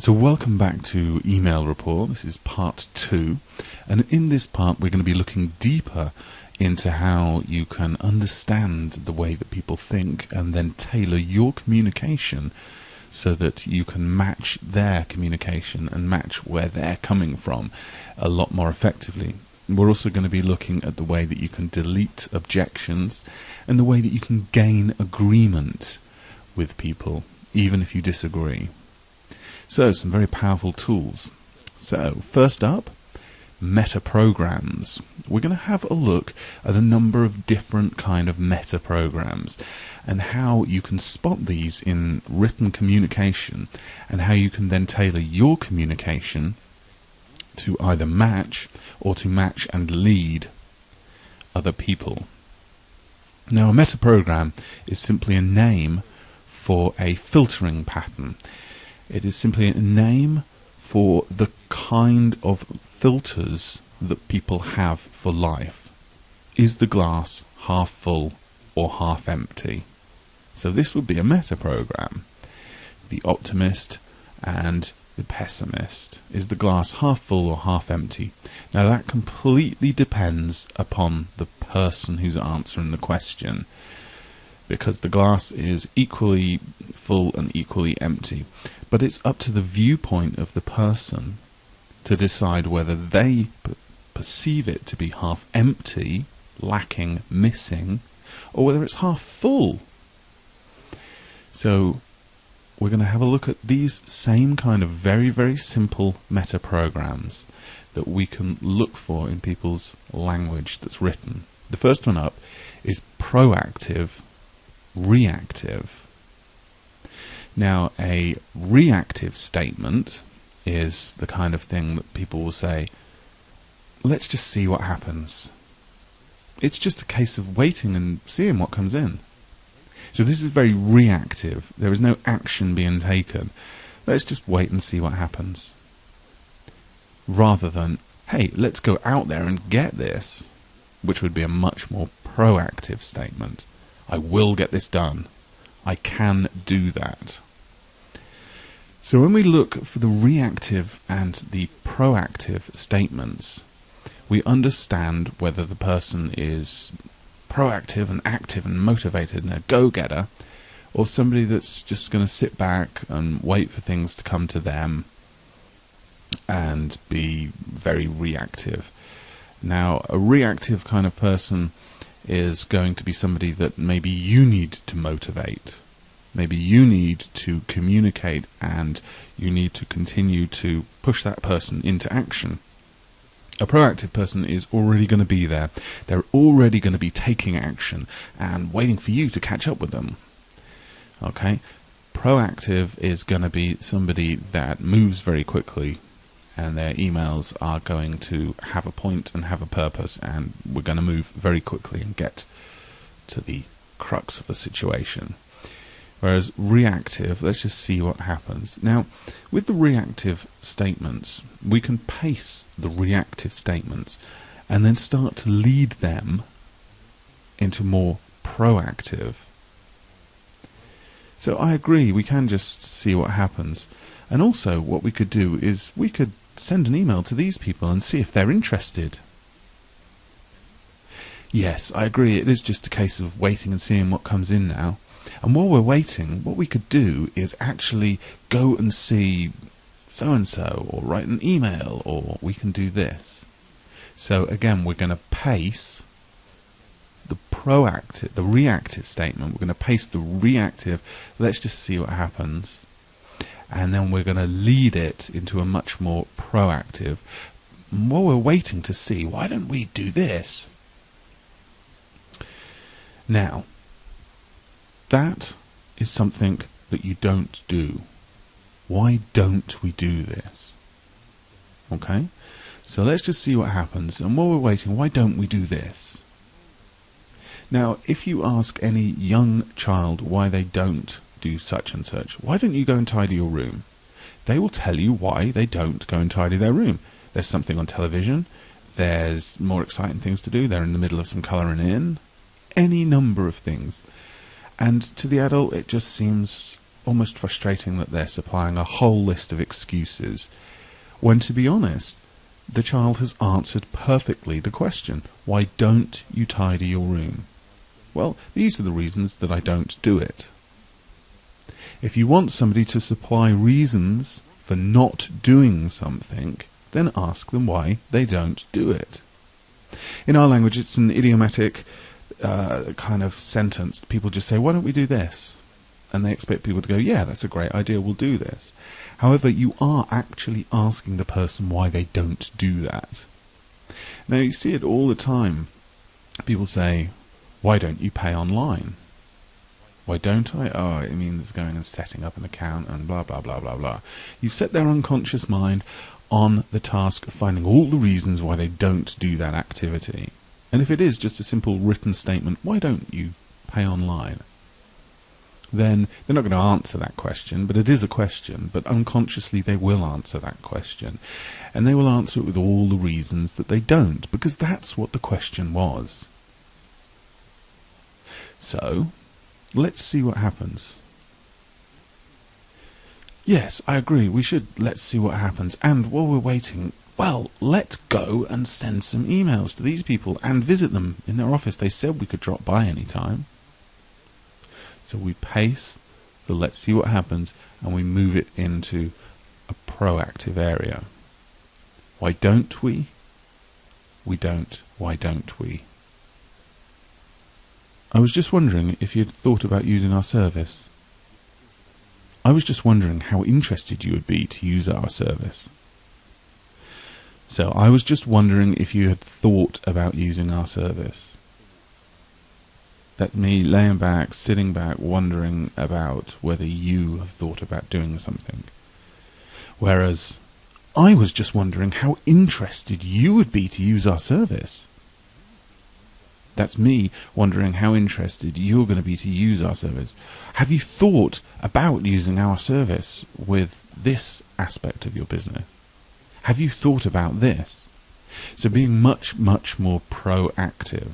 So welcome back to Email Rapport. This is part 2, and in this part we're going to be looking deeper into how you can understand the way that people think and then tailor your communication so that you can match their communication and match where they're coming from a lot more effectively. We're also going to be looking at the way that you can delete objections and the way that you can gain agreement with people, even if you disagree. So, some very powerful tools. So, first up, meta programs. We're going to have a look at a number of different kind of meta programs and how you can spot these in written communication and how you can then tailor your communication to either match or to match and lead other people. Now, a meta program is simply a name for a filtering pattern. It is simply a name for the kind of filters that people have for life. Is the glass half full or half empty? So this would be a meta program. The optimist and the pessimist. Is the glass half full or half empty? Now that completely depends upon the person who's answering the question, because the glass is equally full and equally empty. But it's up to the viewpoint of the person to decide whether they perceive it to be half empty, lacking, missing, or whether it's half full. So we're going to have a look at these same kind of very, very simple meta programs that we can look for in people's language that's written. The first one up is proactive, reactive. Now, a reactive statement is the kind of thing that people will say, let's just see what happens. It's just a case of waiting and seeing what comes in. So this is very reactive. There is no action being taken. Let's just wait and see what happens. Rather than, hey, let's go out there and get this, which would be a much more proactive statement. I will get this done. I can do that. So when we look for the reactive and the proactive statements, we understand whether the person is proactive and active and motivated and a go-getter, or somebody that's just going to sit back and wait for things to come to them and be very reactive. Now, a reactive kind of person is going to be somebody that maybe you need to motivate. Maybe you need to communicate and you need to continue to push that person into action. A proactive person is already going to be there. They're already going to be taking action and waiting for you to catch up with them. Okay? Proactive is going to be somebody that moves very quickly, and their emails are going to have a point and have a purpose, and we're going to move very quickly and get to the crux of the situation. Whereas reactive, let's just see what happens. Now, with the reactive statements, we can pace the reactive statements and then start to lead them into more proactive. So I agree, we can just see what happens. And also what we could do is we could send an email to these people and see if they're interested. Yes, I agree, it is just a case of waiting and seeing what comes in now. And while we're waiting, what we could do is actually go and see so-and-so, or write an email, or we can do this. So again, we're going to pace the reactive statement. We're going to pace the reactive, let's just see what happens. And then we're going to lead it into a much more proactive. And while we're waiting to see, why don't we do this? Now, that is something that you don't do. Why don't we do this? Okay? So let's just see what happens. And while we're waiting, why don't we do this? Now, if you ask any young child why they don't do such and such, why don't you go and tidy your room? They will tell you why they don't go and tidy their room. There's something on television. There's more exciting things to do. They're in the middle of some colouring in. Any number of things. And to the adult, it just seems almost frustrating that they're supplying a whole list of excuses, when, to be honest, the child has answered perfectly the question, why don't you tidy your room? Well, these are the reasons that I don't do it. If you want somebody to supply reasons for not doing something, then ask them why they don't do it. In our language, it's an idiomatic kind of sentence. People just say, why don't we do this? And they expect people to go, yeah, that's a great idea, we'll do this. However, you are actually asking the person why they don't do that. Now, you see it all the time. People say, why don't you pay online? Why don't I? Oh, it means going and setting up an account and blah, blah, blah, blah, blah. You set their unconscious mind on the task of finding all the reasons why they don't do that activity. And if it is just a simple written statement, why don't you pay online? Then they're not going to answer that question, but it is a question, but unconsciously they will answer that question. And they will answer it with all the reasons that they don't, because that's what the question was. So, let's see what happens. Yes, I agree, we should let's see what happens. And while we're waiting, well, let's go and send some emails to these people and visit them in their office. They said we could drop by any time. So we pace the let's see what happens and we move it into a proactive area. Why don't we? We don't. Why don't we? I was just wondering if you'd thought about using our service. I was just wondering how interested you would be to use our service. So I was just wondering if you had thought about using our service. That's me laying back, sitting back, wondering about whether you have thought about doing something. Whereas I was just wondering how interested you would be to use our service. That's me wondering how interested you're going to be to use our service. Have you thought about using our service with this aspect of your business? Have you thought about this? So being much, much more proactive.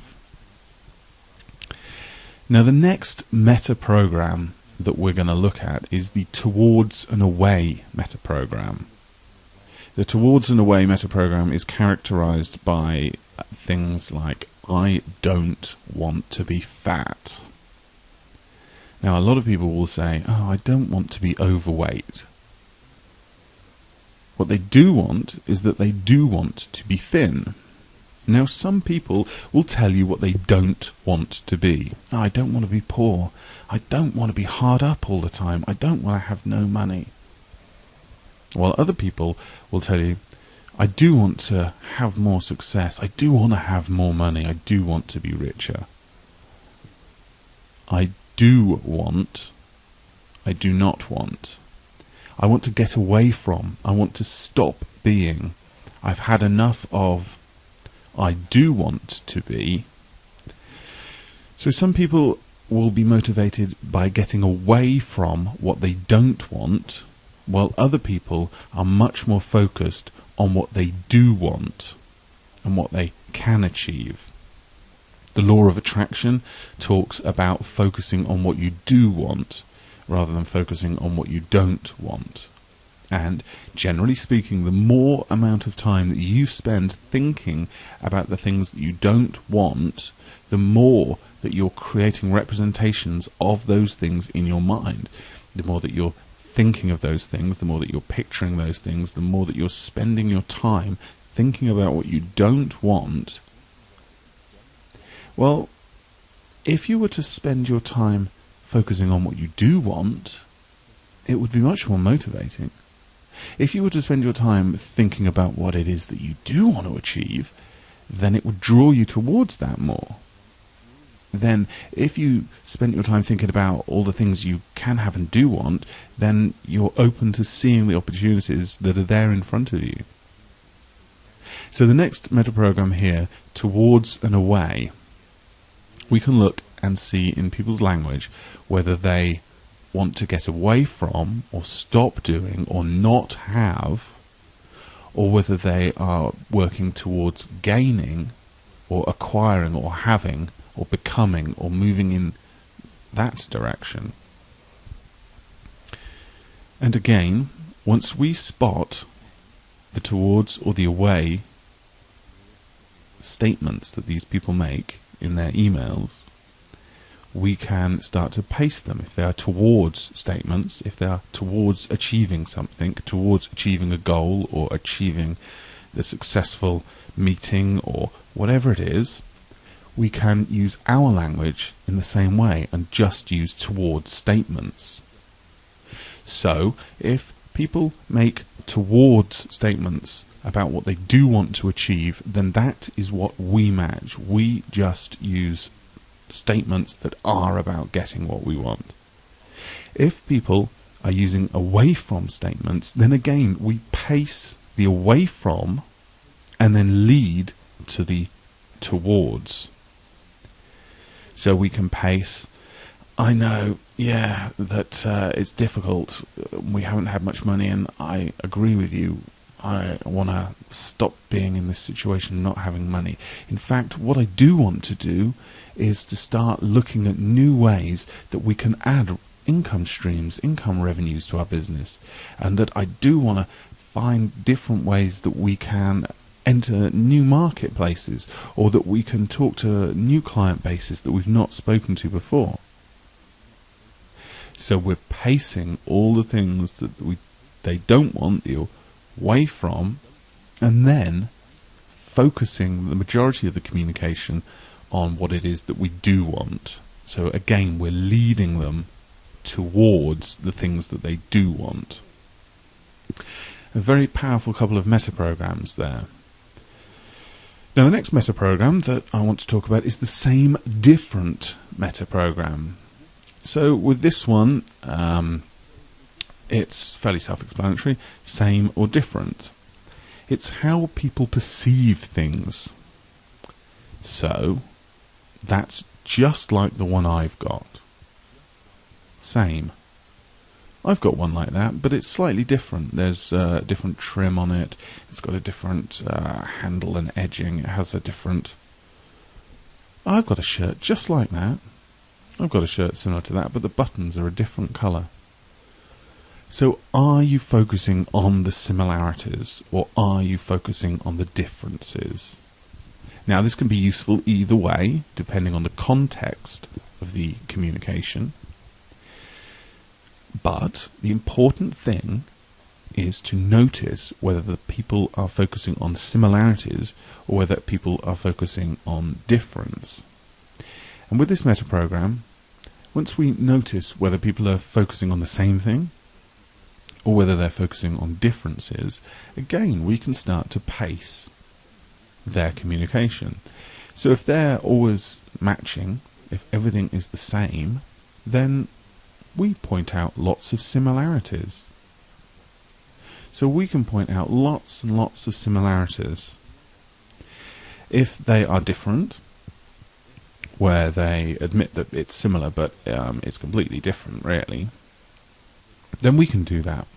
Now the next meta program that we're going to look at is the Towards and Away meta program. The Towards and Away meta program is characterized by things like, I don't want to be fat. Now a lot of people will say, oh, I don't want to be overweight. What they do want is that they do want to be thin. Now some people will tell you what they don't want to be. Oh, I don't want to be poor. I don't want to be hard up all the time. I don't want to have no money. While other people will tell you, I do want to have more success. I do want to have more money. I do want to be richer. I do want. I do not want. I want to get away from. I want to stop being. I've had enough of. I do want to be. So some people will be motivated by getting away from what they don't want, while other people are much more focused on what they do want and what they can achieve. The law of attraction talks about focusing on what you do want rather than focusing on what you don't want. And generally speaking, the more amount of time that you spend thinking about the things that you don't want, the more that you're creating representations of those things in your mind. The more that you're thinking of those things, the more that you're picturing those things, the more that you're spending your time thinking about what you don't want. Well, if you were to spend your time focusing on what you do want, it would be much more motivating. If you were to spend your time thinking about what it is that you do want to achieve, then it would draw you towards that more. Then if you spent your time thinking about all the things you can have and do want, then you're open to seeing the opportunities that are there in front of you. So the next meta program here, Towards and Away, we can look and see in people's language whether they want to get away from or stop doing or not have, or whether they are working towards gaining or acquiring or having or becoming or moving in that direction. And again, once we spot the towards or the away statements that these people make in their emails, we can start to paste them. If they are towards statements, if they are towards achieving something, towards achieving a goal or achieving the successful meeting or whatever it is, we can use our language in the same way and just use towards statements. So if people make towards statements about what they do want to achieve, then that is what we match. We just use statements that are about getting what we want. If people are using away from statements, then again we pace the away from and then lead to the towards. So we can pace, I know, yeah, that it's difficult, we haven't had much money, and I agree with you, I want to stop being in this situation, not having money. In fact, what I do want to do is to start looking at new ways that we can add income streams, income revenues to our business, and that I do want to find different ways that we can enter new marketplaces, or that we can talk to new client bases that we've not spoken to before. So we're pacing all the things that they don't want the away from, and then focusing the majority of the communication on what it is that we do want. So again, we're leading them towards the things that they do want. A very powerful couple of meta programs there. Now the next meta program that I want to talk about is the same different meta program. So with this one, it's fairly self-explanatory, same or different. It's how people perceive things. So that's just like the one I've got. Same. I've got one like that, but it's slightly different. There's a different trim on it. It's got a different handle and edging. It has a different... I've got a shirt just like that. I've got a shirt similar to that, but the buttons are a different colour. So are you focusing on the similarities, or are you focusing on the differences? Now this can be useful either way, depending on the context of the communication. But the important thing is to notice whether the people are focusing on similarities or whether people are focusing on difference. And with this meta program, once we notice whether people are focusing on the same thing or whether they're focusing on differences, again we can start to pace their communication. So if they're always matching, if everything is the same, then we point out lots of similarities. So we can point out lots and lots of similarities. If they are different, where they admit that it's similar but it's completely different really, then we can do that.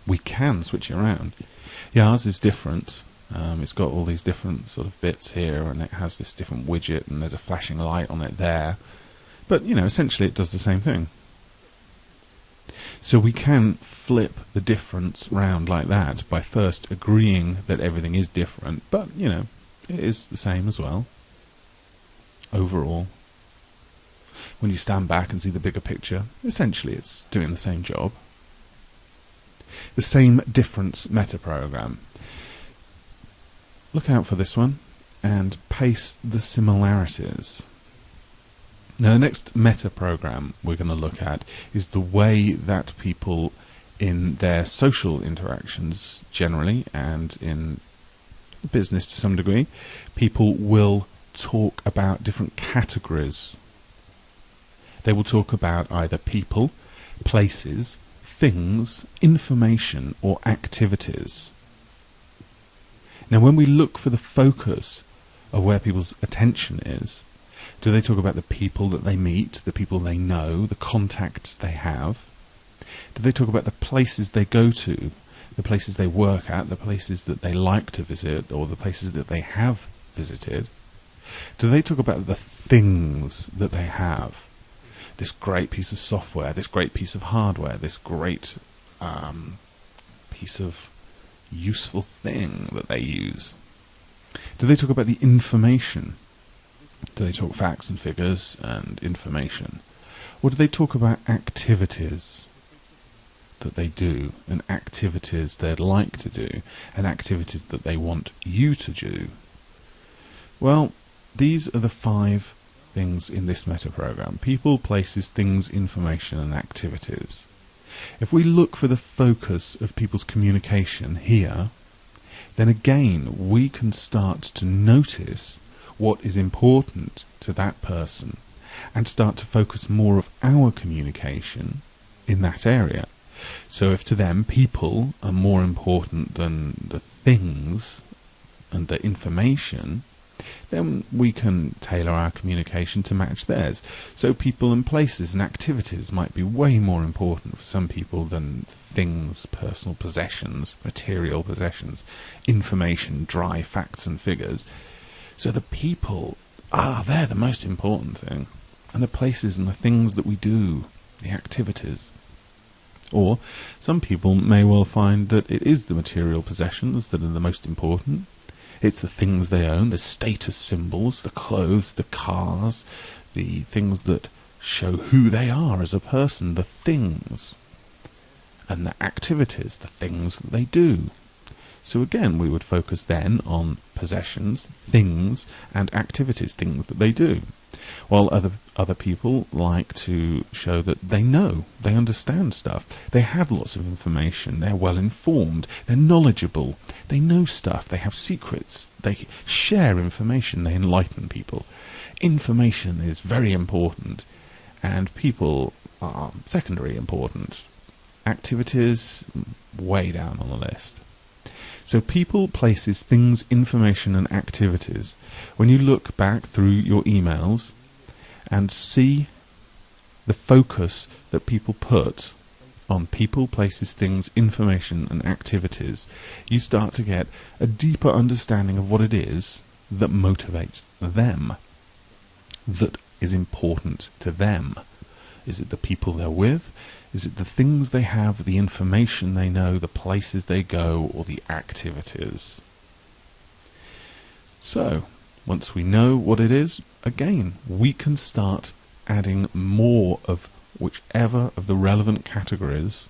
We can switch it around. Yeah, ours is different. It's got all these different sort of bits here, and it has this different widget, and there's a flashing light on it there. But, you know, essentially it does the same thing. So we can flip the difference round like that by first agreeing that everything is different, but, you know, it is the same as well. Overall, when you stand back and see the bigger picture, essentially it's doing the same job. The same difference meta program. Look out for this one and paste the similarities. Now the next meta program we're going to look at is the way that people in their social interactions generally, and in business to some degree, people will talk about different categories. They will talk about either people, places, things, information, or activities. Now when we look for the focus of where people's attention is, do they talk about the people that they meet, the people they know, the contacts they have? Do they talk about the places they go to, the places they work at, the places that they like to visit, or the places that they have visited? Do they talk about the things that they have? This great piece of software, this great piece of hardware, this great piece of useful thing that they use? Do they talk about the information? Do they talk facts and figures and information? Or do they talk about activities that they do, and activities they'd like to do, and activities that they want you to do? Well, these are the 5 things in this meta program: people, places, things, information, and activities. If we look for the focus of people's communication here, then again we can start to notice what is important to that person and start to focus more of our communication in that area. So if to them people are more important than the things and the information, then we can tailor our communication to match theirs. So people and places and activities might be way more important for some people than things, personal possessions, material possessions, information, dry facts and figures. So the people, they're the most important thing, and the places and the things that we do, the activities. Or some people may well find that it is the material possessions that are the most important. It's the things they own, the status symbols, the clothes, the cars, the things that show who they are as a person, the things, and the activities, the things that they do. So again, we would focus then on possessions, things, and activities, things that they do. While other people like to show that they know, they understand stuff, they have lots of information, they're well informed, they're knowledgeable, they know stuff, they have secrets, they share information, they enlighten people. Information is very important, and people are secondary important. Activities, way down on the list. So people, places, things, information, and activities. When you look back through your emails and see the focus that people put on people, places, things, information, and activities, you start to get a deeper understanding of what it is that motivates them, that is important to them. Is it the people they're with? Is it the things they have, the information they know, the places they go, or the activities? So, once we know what it is, again, we can start adding more of whichever of the relevant categories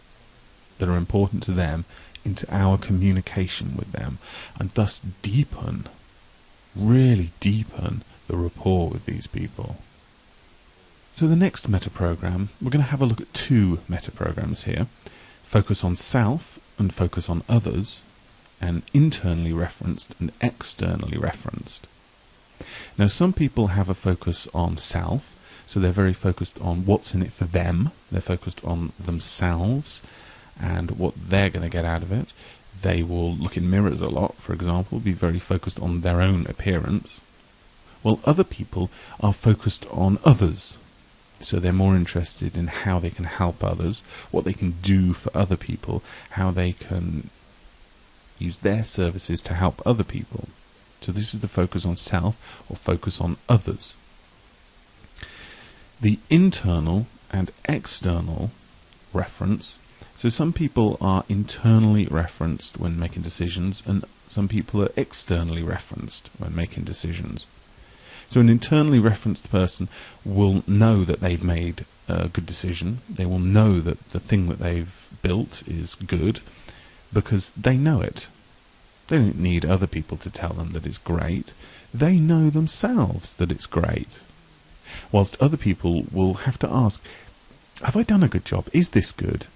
that are important to them into our communication with them, and thus deepen, really deepen the rapport with these people. So the next meta-program, we're going to have a look at 2 meta-programs here. Focus on self and focus on others, and internally referenced and externally referenced. Now some people have a focus on self, so they're very focused on what's in it for them. They're focused on themselves and what they're going to get out of it. They will look in mirrors a lot, for example, be very focused on their own appearance. While other people are focused on others. So they're more interested in how they can help others, what they can do for other people, how they can use their services to help other people. So this is the focus on self or focus on others. The internal and external reference. So some people are internally referenced when making decisions, and some people are externally referenced when making decisions. So an internally referenced person will know that they've made a good decision. They will know that the thing that they've built is good because they know it. They don't need other people to tell them that it's great. They know themselves that it's great. Whilst other people will have to ask, have I done a good job? Is this good?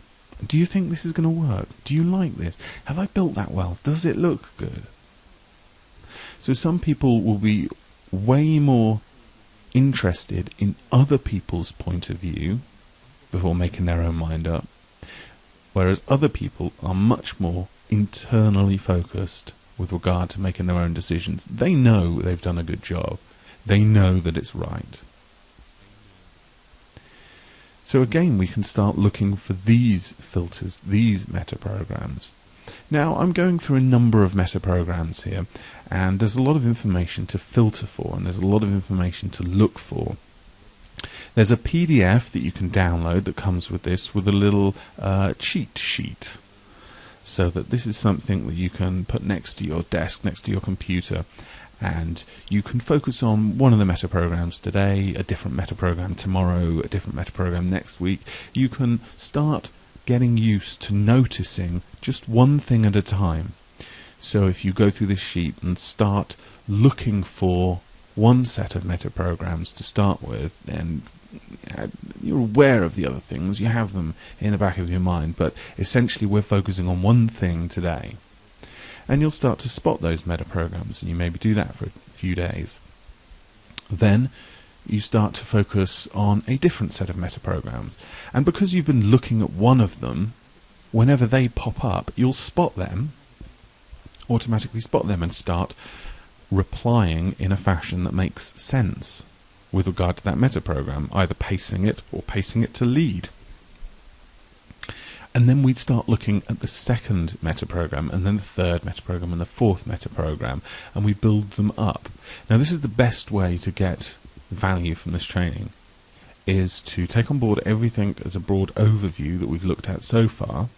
Do you think this is going to work? Do you like this? Have I built that well? Does it look good? So some people will be way more interested in other people's point of view before making their own mind up, whereas other people are much more internally focused with regard to making their own decisions. They know they've done a good job. They know that it's right. So again, we can start looking for these filters, these meta-programs. Now, I'm going through a number of meta-programs here, and there's a lot of information to filter for, and there's a lot of information to look for. There's a PDF that you can download that comes with this, with a little cheat sheet, so that this is something that you can put next to your desk, next to your computer, and you can focus on one of the meta programs today, a different meta program tomorrow, a different meta program next week. You can start getting used to noticing just one thing at a time. So if you go through this sheet and start looking for one set of meta programs to start with, then you're aware of the other things, you have them in the back of your mind, but essentially we're focusing on one thing today. And you'll start to spot those meta programs, and you maybe do that for a few days. Then you start to focus on a different set of meta programs, and because you've been looking at one of them, whenever they pop up, you'll automatically spot them and start replying in a fashion that makes sense with regard to that meta program, either pacing it or pacing it to lead. And then we'd start looking at the second meta program, and then the third meta program, and the fourth meta program, and we build them up. Now, this is the best way to get value from this training, is to take on board everything as a broad overview that we've looked at so far,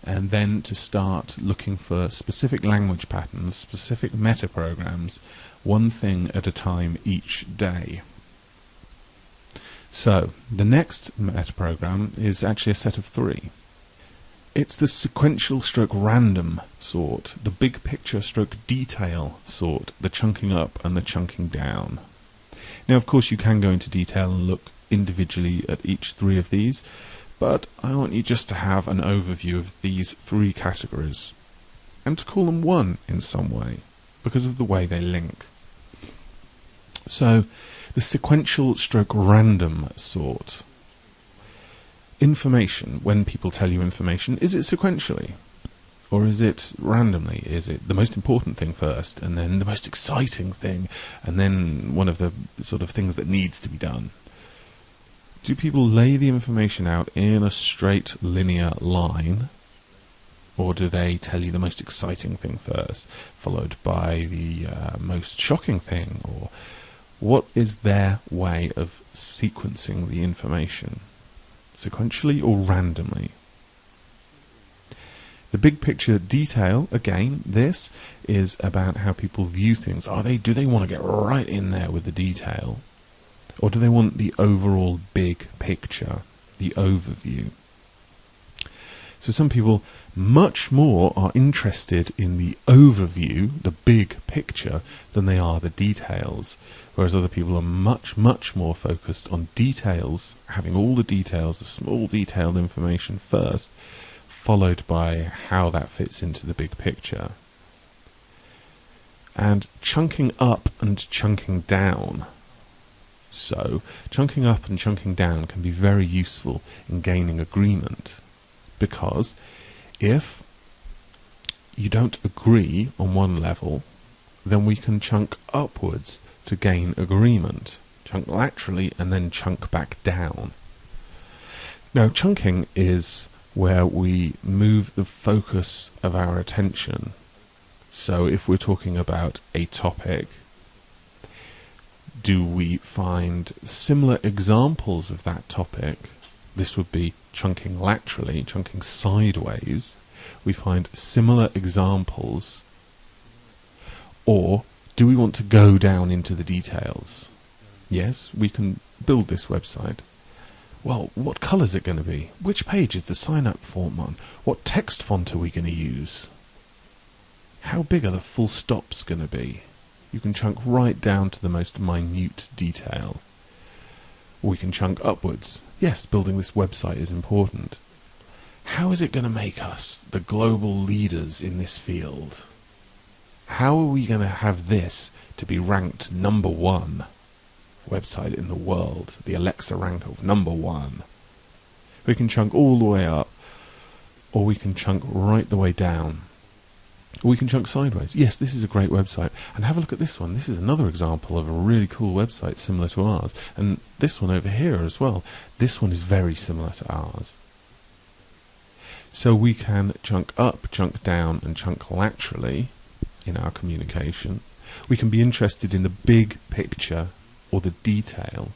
and then to start looking for specific language patterns, specific meta programs, one thing at a time each day. So, the next meta program is actually a set of 3. It's the sequential stroke random sort, the big picture stroke detail sort, the chunking up and the chunking down. Now, of course, you can go into detail and look individually at each 3 of these, but I want you just to have an overview of these 3 categories, and to call them one in some way, because of the way they link. So, the sequential stroke random sort. Information, when people tell you information, is it sequentially? Or is it randomly? Is it the most important thing first, and then the most exciting thing, and then one of the sort of things that needs to be done? Do people lay the information out in a straight linear line, or do they tell you the most exciting thing first, followed by the most shocking thing? Or what is their way of sequencing the information? Sequentially or randomly? The big picture detail, again, this is about how people view things. Do they want to get right in there with the detail? Or do they want the overall big picture, the overview? So some people much more are interested in the overview, the big picture, than they are the details. Whereas other people are much, much more focused on details, having all the details, the small detailed information first, followed by how that fits into the big picture. And chunking up and chunking down. So, chunking up and chunking down can be very useful in gaining agreement, because if you don't agree on one level, then we can chunk upwards to gain agreement. Chunk laterally and then chunk back down. Now, chunking is where we move the focus of our attention. So if we're talking about a topic, do we find similar examples of that topic? This would be chunking laterally, chunking sideways. We find similar examples. Or do we want to go down into the details? Yes, we can build this website. Well, what colour is it going to be? Which page is the sign-up form on? What text font are we going to use? How big are the full stops going to be? You can chunk right down to the most minute detail. Or we can chunk upwards. Yes, building this website is important. How is it going to make us the global leaders in this field? How are we going to have this to be ranked number 1 website in the world, the Alexa rank of number 1? We can chunk all the way up, or we can chunk right the way down, or we can chunk sideways. Yes, this is a great website, and have a look at this one. This is another example of a really cool website similar to ours, and this one over here as well. This one is very similar to ours. So we can chunk up, chunk down, and chunk laterally in our communication. We can be interested in the big picture or the detail,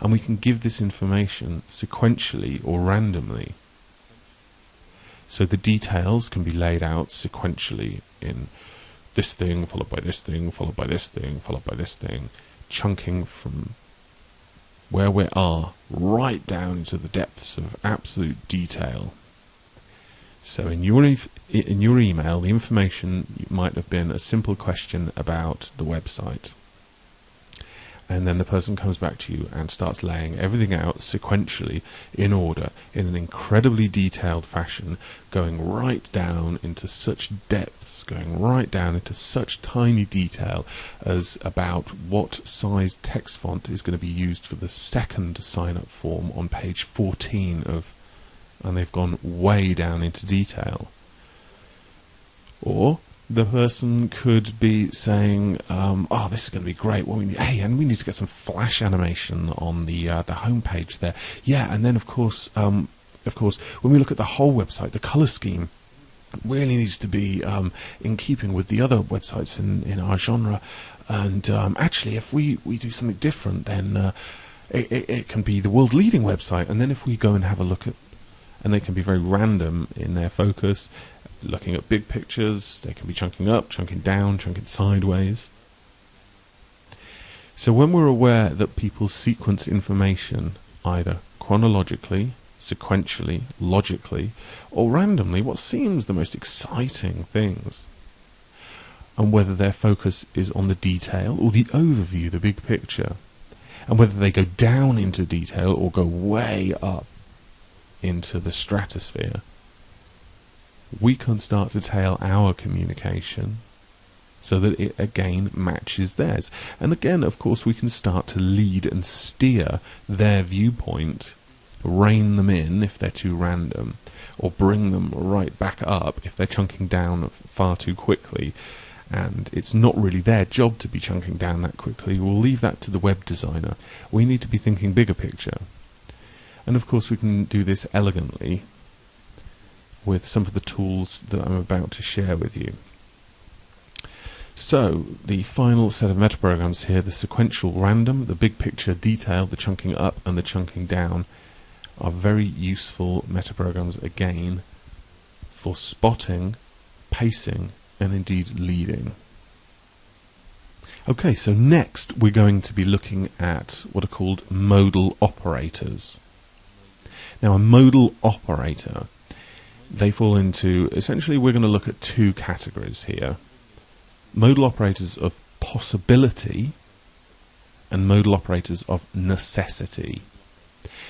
And we can give this information sequentially or randomly. So the details can be laid out sequentially in this thing, followed by this thing, followed by this thing, followed by this thing, chunking from where we are right down into the depths of absolute detail. So in your email, the information might have been a simple question about the website. And then the person comes back to you and starts laying everything out sequentially in order, in an incredibly detailed fashion, going right down into such depths, going right down into such tiny detail as about what size text font is going to be used for the second sign-up form on page 14 of, and they've gone way down into detail. Or the person could be saying, "Oh, this is going to be great. Well, and we need to get some flash animation on the home page there. Yeah, and then of course, when we look at the whole website, the color scheme really needs to be in keeping with the other websites in our genre. And actually, if we do something different, then it can be the world-leading website. And then if we go and have a look at, and they can be very random in their focus." Looking at big pictures, they can be chunking up, chunking down, chunking sideways. So when we're aware that people sequence information either chronologically, sequentially, logically, or randomly, what seems the most exciting things, and whether their focus is on the detail or the overview, the big picture, and whether they go down into detail or go way up into the stratosphere, we can start to tailor our communication so that it again matches theirs. And again, of course, we can start to lead and steer their viewpoint, rein them in if they're too random, or bring them right back up if they're chunking down far too quickly. And it's not really their job to be chunking down that quickly. We'll leave that to the web designer. We need to be thinking bigger picture. And of course, we can do this elegantly with some of the tools that I'm about to share with you. So, the final set of metaprograms here, the sequential random, the big picture detail, the chunking up and the chunking down, are very useful metaprograms again for spotting, pacing, and indeed leading. Okay, so next we're going to be looking at what are called modal operators. Now, a modal operator, they fall into, essentially we're going to look at two categories here. Modal operators of possibility and modal operators of necessity.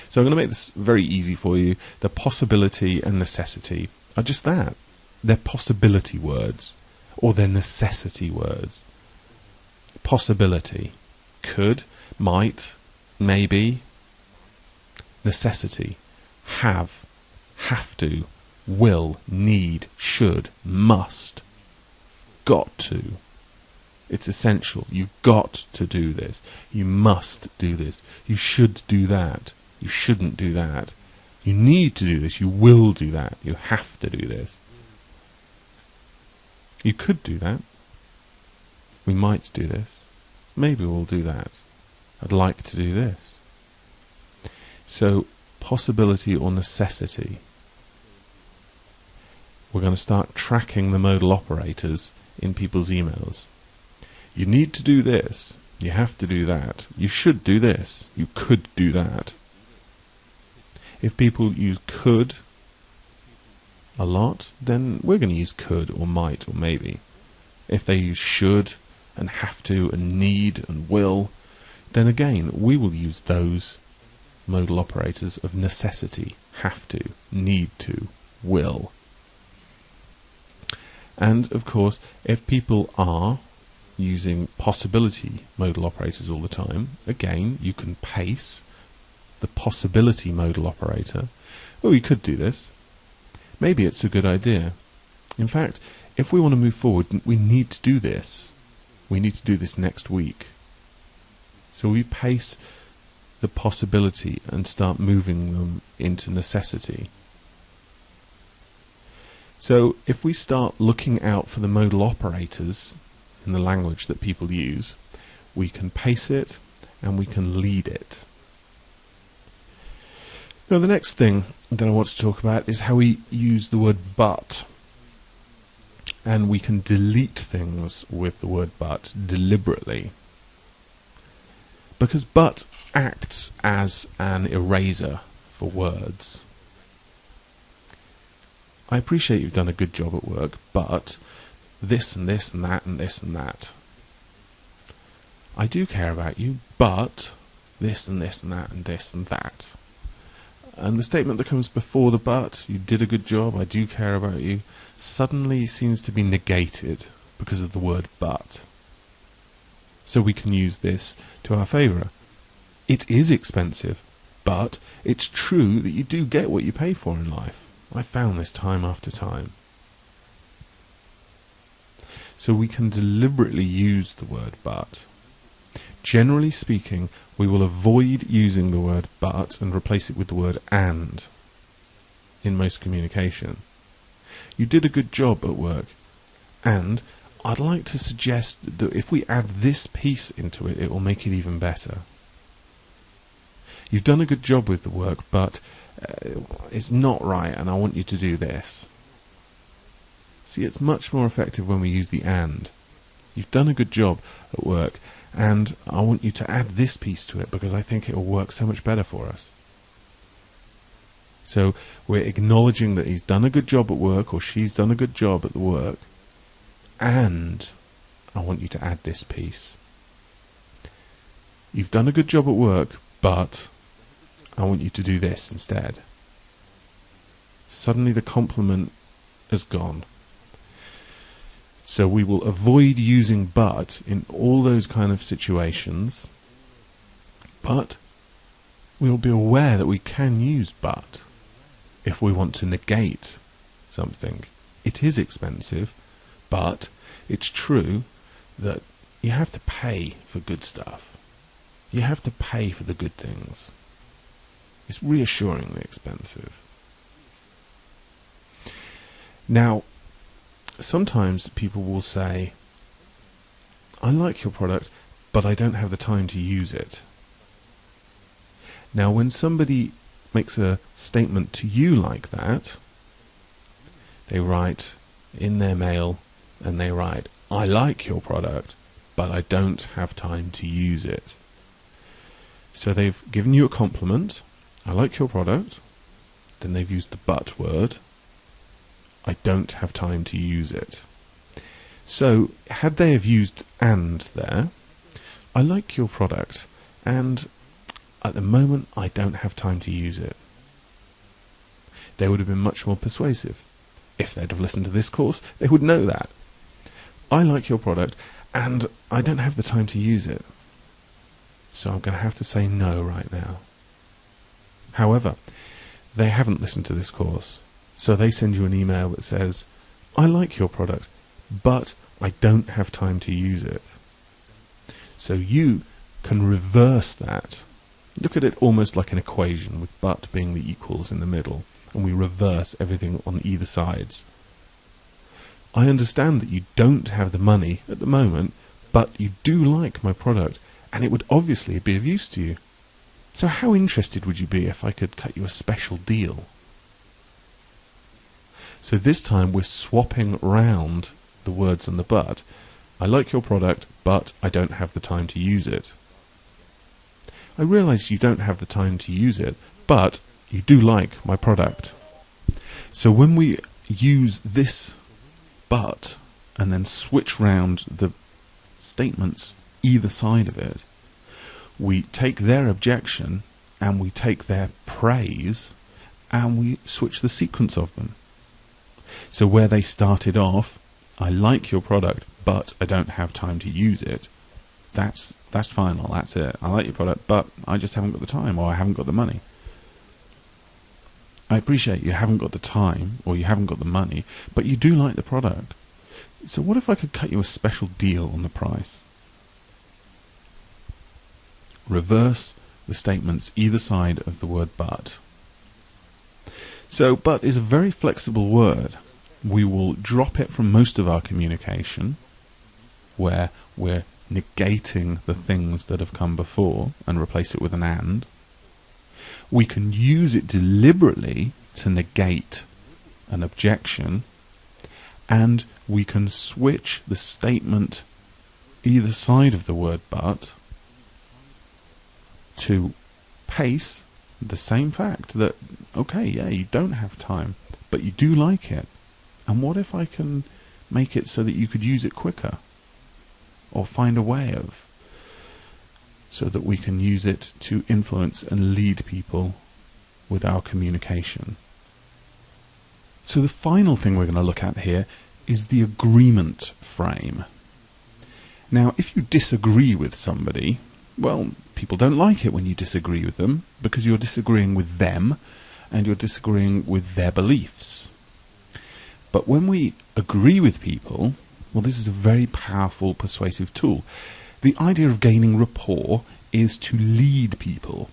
So I'm going to make this very easy for you. The possibility and necessity are just that. They're possibility words, or they're necessity words. Possibility, could, might, maybe. Necessity, have to, will, need, should, must, got to. It's essential. You've got to do this. You must do this. You should do that. You shouldn't do that. You need to do this. You will do that. You have to do this. You could do that. We might do this. Maybe we'll do that. I'd like to do this. So, possibility or necessity. We're going to start tracking the modal operators in people's emails. You need to do this. You have to do that. You should do this. You could do that. If people use could a lot, then we're going to use could or might or maybe. If they use should and have to and need and will, then again we will use those modal operators of necessity, have to, need to, will. And of course, if people are using possibility modal operators all the time, again you can pace the possibility modal operator. Well, we could do this. Maybe it's a good idea. In fact, if we want to move forward, we need to do this. We need to do this next week. So we pace the possibility and start moving them into necessity. So if we start looking out for the modal operators in the language that people use, we can pace it and we can lead it. Now, the next thing that I want to talk about is how we use the word but. And we can delete things with the word but deliberately. Because but acts as an eraser for words. I appreciate you've done a good job at work, but this and this and that and this and that. I do care about you, but this and this and that and this and that. And the statement that comes before the but, you did a good job, I do care about you, suddenly seems to be negated because of the word but. So we can use this to our favour. It is expensive, but it's true that you do get what you pay for in life. I found this time after time. So we can deliberately use the word but. Generally speaking, we will avoid using the word but and replace it with the word and in most communication. You did a good job at work, and I'd like to suggest that if we add this piece into it, it will make it even better. You've done a good job with the work, but it's not right, and I want you to do this. See, it's much more effective when we use the and. You've done a good job at work, and I want you to add this piece to it because I think it will work so much better for us. So we're acknowledging that he's done a good job at work, or she's done a good job at the work, and I want you to add this piece. You've done a good job at work, but I want you to do this instead. Suddenly the compliment is gone. So we will avoid using but in all those kind of situations, but we will be aware that we can use but if we want to negate something. It is expensive, but it's true that you have to pay for good stuff. You have to pay for the good things. It's reassuringly expensive. Now, sometimes people will say, I like your product, but I don't have the time to use it. Now, when somebody makes a statement to you like that, they write in their mail and they write, I like your product, but I don't have time to use it. So they've given you a compliment, I like your product, then they've used the but word, I don't have time to use it. So, had they have used and there, I like your product, and at the moment I don't have time to use it, they would have been much more persuasive. If they'd have listened to this course, they would know that. I like your product, and I don't have the time to use it. So I'm going to have to say no right now. However, they haven't listened to this course. So they send you an email that says, I like your product, but I don't have time to use it. So you can reverse that. Look at it almost like an equation, with but being the equals in the middle, and we reverse everything on either sides. I understand that you don't have the money at the moment, but you do like my product, and it would obviously be of use to you. So how interested would you be if I could cut you a special deal? So this time we're swapping round the words and the but. I like your product, but I don't have the time to use it. I realise you don't have the time to use it, but you do like my product. So when we use this but and then switch round the statements either side of it, we take their objection and we take their praise and we switch the sequence of them. So where they started off, I like your product, but I don't have time to use it, that's final, that's it. I like your product, but I just haven't got the time, or I haven't got the money. I appreciate you haven't got the time, or you haven't got the money, but you do like the product. So what if I could cut you a special deal on the price? Reverse the statements either side of the word but. So but is a very flexible word. We will drop it from most of our communication, where we're negating the things that have come before and replace it with an and. We can use it deliberately to negate an objection, and we can switch the statement either side of the word but to pace the same fact that, okay, yeah, you don't have time, but you do like it. And what if I can make it so that you could use it quicker? Or find a way of, so that we can use it to influence and lead people with our communication. So the final thing we're going to look at here is the agreement frame. Now, if you disagree with somebody, well, people don't like it when you disagree with them, because you're disagreeing with them and you're disagreeing with their beliefs. But when we agree with people, well, this is a very powerful persuasive tool. The idea of gaining rapport is to lead people.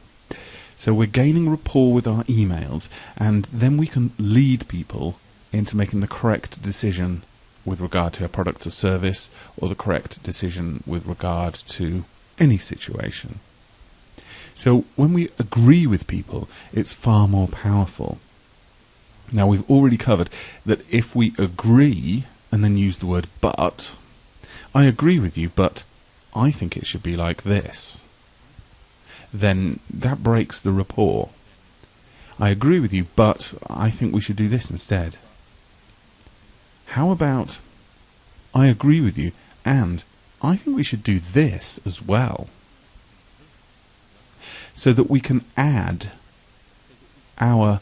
So we're gaining rapport with our emails, and then we can lead people into making the correct decision with regard to a product or service, or the correct decision with regard to any situation. So when we agree with people, it's far more powerful. Now, we've already covered that if we agree and then use the word but, I agree with you, but I think it should be like this, then that breaks the rapport. I agree with you, but I think we should do this instead. How about, I agree with you, and I think we should do this as well? So that we can add our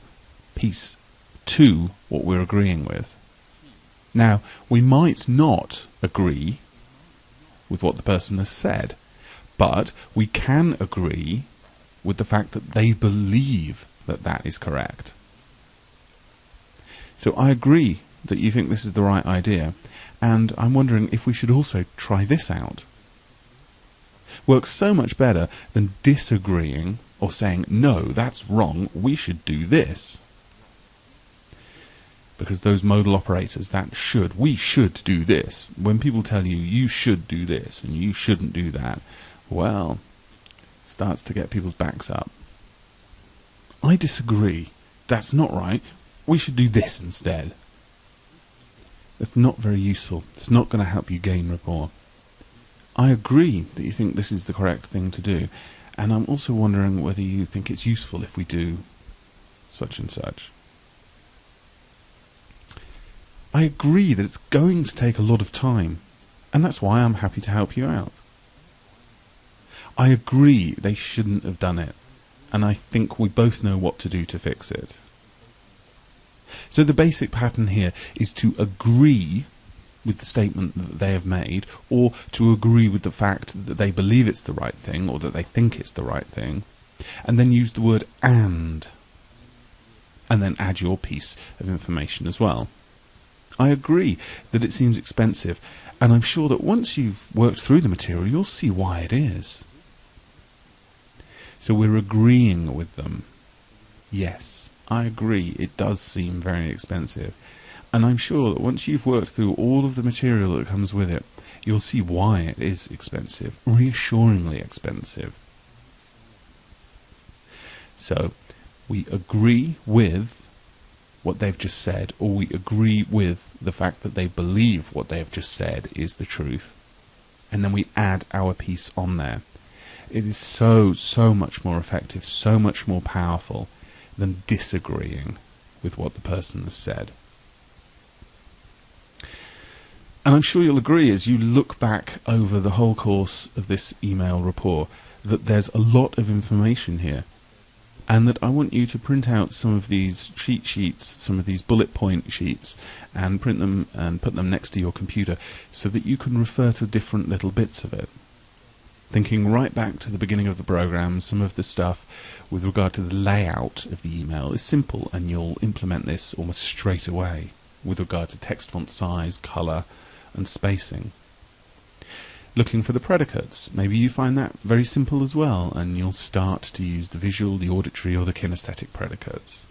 piece to what we're agreeing with. Now, we might not agree with what the person has said, but we can agree with the fact that they believe that that is correct. So I agree that you think this is the right idea, and I'm wondering if we should also try this out. Works so much better than disagreeing or saying, no, that's wrong, we should do this. Because those modal operators, we should do this. When people tell you, you should do this and you shouldn't do that, well, it starts to get people's backs up. I disagree. That's not right. We should do this instead. That's not very useful. It's not going to help you gain rapport. I agree that you think this is the correct thing to do, and I'm also wondering whether you think it's useful if we do such and such. I agree that it's going to take a lot of time, and that's why I'm happy to help you out. I agree they shouldn't have done it, and I think we both know what to do to fix it. So the basic pattern here is to agree with the statement that they have made, or to agree with the fact that they believe it's the right thing, or that they think it's the right thing, and then use the word and then add your piece of information as well. I agree that it seems expensive, and I'm sure that once you've worked through the material, you'll see why it is. So we're agreeing with them. Yes, I agree, it does seem very expensive. And I'm sure that once you've worked through all of the material that comes with it, you'll see why it is expensive, reassuringly expensive. So, we agree with what they've just said, or we agree with the fact that they believe what they have just said is the truth, and then we add our piece on there. It is so much more effective, so much more powerful than disagreeing with what the person has said. And I'm sure you'll agree, as you look back over the whole course of this email rapport, that there's a lot of information here, and that I want you to print out some of these cheat sheets, some of these bullet point sheets, and print them and put them next to your computer so that you can refer to different little bits of it. Thinking right back to the beginning of the program, some of the stuff with regard to the layout of the email is simple, and you'll implement this almost straight away with regard to text font size, colour and spacing. Looking for the predicates, maybe you find that very simple as well, and you'll start to use the visual, the auditory or the kinesthetic predicates.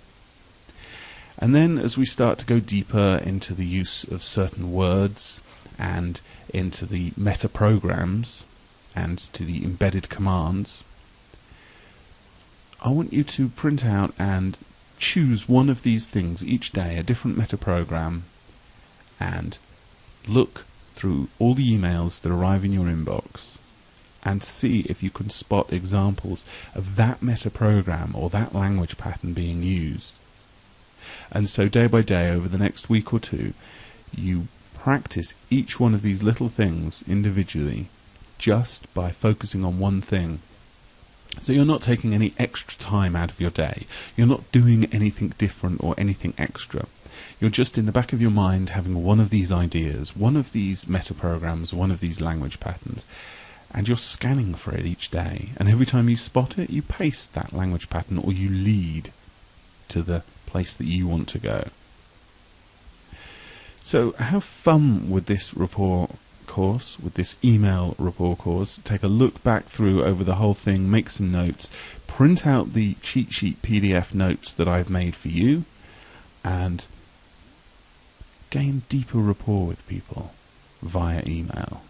And then as we start to go deeper into the use of certain words and into the meta programs and to the embedded commands, I want you to print out and choose one of these things each day, a different meta program, and look through all the emails that arrive in your inbox and see if you can spot examples of that meta program or that language pattern being used. And so day by day, over the next week or two, you practice each one of these little things individually just by focusing on one thing. So you're not taking any extra time out of your day. You're not doing anything different or anything extra. You're just in the back of your mind having one of these ideas, one of these meta programs, one of these language patterns, and you're scanning for it each day. And every time you spot it, you paste that language pattern or you lead to the place that you want to go. So have fun with this rapport course, with this email rapport course. Take a look back through over the whole thing, make some notes, print out the cheat sheet PDF notes that I've made for you, and gain deeper rapport with people via email.